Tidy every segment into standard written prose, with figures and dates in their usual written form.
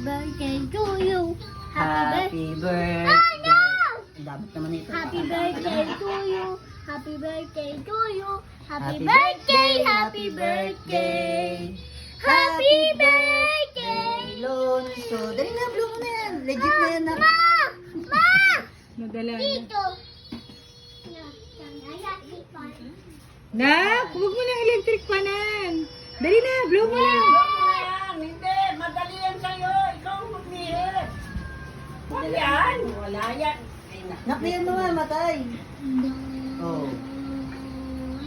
birthday to you. Happy birthday. Oh, no! Dapat naman ito. Happy birthday to you. Happy birthday to you. Happy Happy birthday, birthday, happy birthday. Happy Happy birthday. Lonso. Dali na, blow mo na yan. Legit na yan. Ma! Ma! Madala na. Dito. Nak, huwag mo ng electric panan. Dali na, blow mo na. Yan, hindi. Madali yan sa'yo. Ikaw ang maglihit. Wala yan. Wala yan. Ay, Nakliyan mo nga, matay. Oh.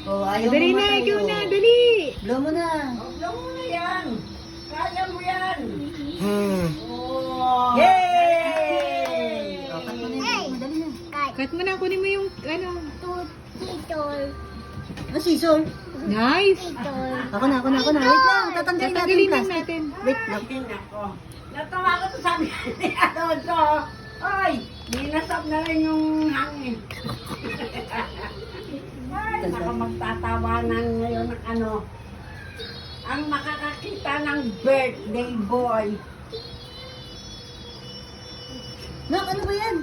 Oh, ayaw Dali mo na, matay, ikaw oh. na, dali. Blow mo na. Huwag mo na yan. Kaya mo yan. Hmm. Oh. Yay! Oh, cut mo na yun. Madali na. Cut mo na, kunin mo yung, ano. Titol. Ano, scissor? Nice. Titol. Ako na. Wait lang, tatanggalin natin Tatanggalin yung lang plastic. natin. Wait lang. Ay, nako. Natawa ko sa sabi ni Alonso. Ay, ninasab na rin yung hangin. Ay, naka magtatawanan ngayon ng ano. Ang makakakita ng birthday boy. Nak, ano ba yan?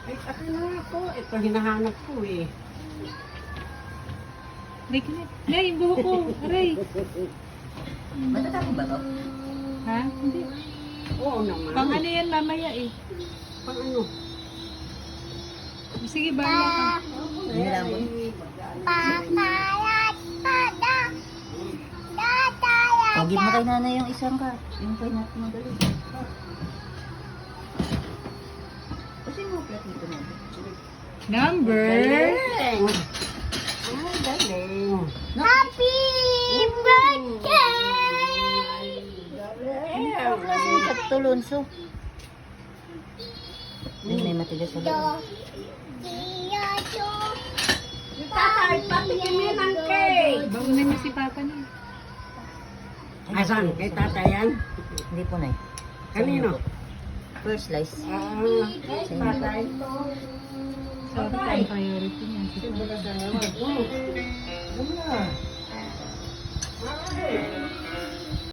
Ay, kasi na ako. Ito hinahanap ko eh. Aray ka na. Nay, yung buhok ko. Aray. Matatapon ba to? Ha? Hindi. Oo naman. Pang ano yan mamaya eh. Pang ano? Sige, bahala ka. Hinilang ko. Papayat pada. Datayat. Pag-give mo kay nanay yung isang ka. Yung kay natin madali. Kasi mo plat dito natin. Number. Galing! Ay, galing. Happy birthday. Galing! Kasi katulonso. Ay, may matigas sa loob. Diyato. Yung tatay, patikimin ng cake! Baunan niyo si Papa na. Asan? Kay tatay yan? Hindi po, Nay. Kanino? First slice. Kay tatay. Sorry, ang priority niya.